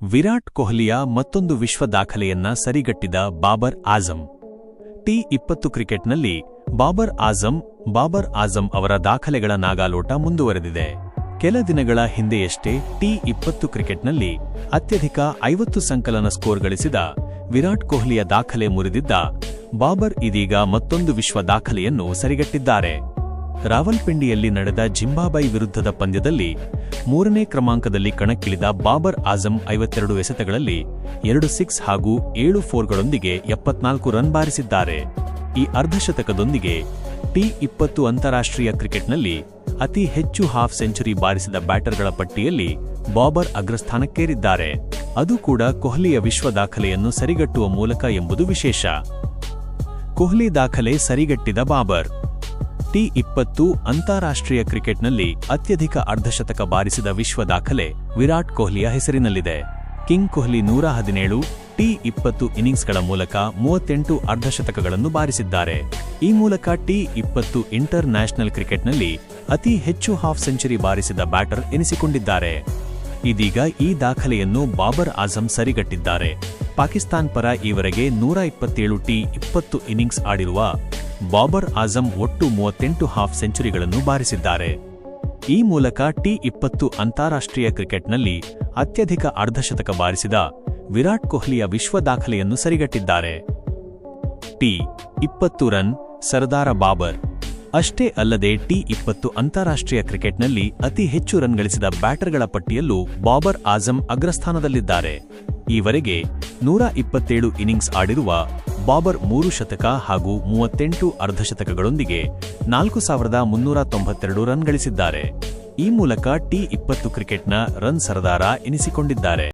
ವಿರಾಟ್ ಕೊಹ್ಲಿಯ ಮತ್ತೊಂದು ವಿಶ್ವ ದಾಖಲೆಯನ್ನ ಸರಿಗಟ್ಟಿದ ಬಾಬರ್ ಆಜಂ. ಟಿ20 ಕ್ರಿಕೆಟ್ನಲ್ಲಿ ಬಾಬರ್ ಆಜಂ ಅವರ ದಾಖಲೆಗಳ ನಾಗಾಲೋಟ ಮುಂದುವರೆದಿದೆ. ಕೆಲ ದಿನಗಳ ಹಿಂದೆಯಷ್ಟೇ ಟಿ20 ಕ್ರಿಕೆಟ್ನಲ್ಲಿ ಅತ್ಯಧಿಕ 50 ಸಂಕಲನ ಸ್ಕೋರ್ ಗಳಿಸಿದ ವಿರಾಟ್ ಕೊಹ್ಲಿಯ ದಾಖಲೆ ಮುರಿದಿದ್ದ ಬಾಬರ್ ಇದೀಗ ಮತ್ತೊಂದು ವಿಶ್ವ ದಾಖಲೆಯನ್ನು ಸರಿಗಟ್ಟಿದ್ದಾರೆ. ರಾವಲ್ಪಿಂಡಿಯಲ್ಲಿ ನಡೆದ ಜಿಂಬಾಬ್ವೆ ವಿರುದ್ಧದ ಪಂದ್ಯದಲ್ಲಿ 3ನೇ ಕ್ರಮಾಂಕದಲ್ಲಿ ಕಣಕ್ಕಿಳಿದ ಬಾಬರ್ ಆಜಂ 52 ಎಸೆತಗಳಲ್ಲಿ 2 ಸಿಕ್ಸ್ ಹಾಗೂ 7 ಫೋರ್ಗಳೊಂದಿಗೆ 74 ರನ್ ಬಾರಿಸಿದ್ದಾರೆ. ಈ ಅರ್ಧಶತಕದೊಂದಿಗೆ ಟಿ20 ಅಂತಾರಾಷ್ಟ್ರೀಯ ಕ್ರಿಕೆಟ್ನಲ್ಲಿ ಅತಿ ಹೆಚ್ಚು ಹಾಫ್ ಸೆಂಚುರಿ ಬಾರಿಸಿದ ಬ್ಯಾಟರ್ಗಳ ಪಟ್ಟಿಯಲ್ಲಿ ಬಾಬರ್ ಅಗ್ರಸ್ಥಾನಕ್ಕೇರಿದ್ದಾರೆ. ಅದು ಕೂಡ ಕೊಹ್ಲಿಯ ವಿಶ್ವ ದಾಖಲೆಯನ್ನು ಸರಿಗಟ್ಟುವ ಮೂಲಕ ಎಂಬುದು ವಿಶೇಷ. ಕೊಹ್ಲಿ ದಾಖಲೆ ಸರಿಗಟ್ಟಿದ ಬಾಬರ್. ಟಿ20 ಅಂತಾರಾಷ್ಟ್ರೀಯ ಕ್ರಿಕೆಟ್ನಲ್ಲಿ ಅತ್ಯಧಿಕ ಅರ್ಧಶತಕ ಬಾರಿಸಿದ ವಿಶ್ವ ದಾಖಲೆ ವಿರಾಟ್ ಕೊಹ್ಲಿಯ ಹೆಸರಿನಲ್ಲಿದೆ. ಕಿಂಗ್ ಕೊಹ್ಲಿ 117 ಟಿ20 ಇನ್ನಿಂಗ್ಸ್ಗಳ ಮೂಲಕ 38 ಅರ್ಧಶತಕಗಳನ್ನು ಬಾರಿಸಿದ್ದಾರೆ. ಈ ಮೂಲಕ ಟಿ20 ಇಂಟರ್ ನ್ಯಾಷನಲ್ ಕ್ರಿಕೆಟ್ನಲ್ಲಿ ಅತಿ ಹೆಚ್ಚು ಹಾಫ್ ಸೆಂಚುರಿ ಬಾರಿಸಿದ ಬ್ಯಾಟರ್ ಎನಿಸಿಕೊಂಡಿದ್ದಾರೆ. ಇದೀಗ ಈ ದಾಖಲೆಯನ್ನು ಬಾಬರ್ ಆಜಂ ಸರಿಗಟ್ಟಿದ್ದಾರೆ. ಪಾಕಿಸ್ತಾನ್ ಪರ ಈವರೆಗೆ 127 ಟಿ20 ಇನ್ನಿಂಗ್ಸ್ ಆಡಿರುವ ಬಾಬರ್ ಆಜಂ ಒಟ್ಟು 38 ಹಾಫ್ ಸೆಂಚುರಿಗಳನ್ನು ಬಾರಿಸಿದ್ದಾರೆ. ಈ ಮೂಲಕ ಟಿ20 ಅಂತಾರಾಷ್ಟ್ರೀಯ ಕ್ರಿಕೆಟ್ನಲ್ಲಿ ಅತ್ಯಧಿಕ ಅರ್ಧಶತಕ ಬಾರಿಸಿದ ವಿರಾಟ್ ಕೊಹ್ಲಿಯ ವಿಶ್ವ ದಾಖಲೆಯನ್ನು ಸರಿಗಟ್ಟಿದ್ದಾರೆ. ಟಿ20 ರನ್ ಸರ್ದಾರ ಬಾಬರ್. ಅಷ್ಟೇ ಅಲ್ಲದೆ ಟಿ20 ಅಂತಾರಾಷ್ಟ್ರೀಯ ಕ್ರಿಕೆಟ್ನಲ್ಲಿ ಅತಿ ಹೆಚ್ಚು ರನ್ ಗಳಿಸಿದ ಬ್ಯಾಟರ್ಗಳ ಪಟ್ಟಿಯಲ್ಲೂ ಬಾಬರ್ ಆಜಂ ಅಗ್ರಸ್ಥಾನದಲ್ಲಿದ್ದಾರೆ. ಈವರೆಗೆ 127 ಇನ್ನಿಂಗ್ಸ್ ಆಡಿರುವ ಬಾಬರ್ 3 ಶತಕ ಹಾಗೂ 38 ಅರ್ಧಶತಕಗಳೊಂದಿಗೆ 4392 ರನ್ ಗಳಿಸಿದ್ದಾರೆ. ಈ ಮೂಲಕ ಟಿ20 ಕ್ರಿಕೆಟ್ನ ರನ್ ಸರದಾರ ಎನಿಸಿಕೊಂಡಿದ್ದಾರೆ.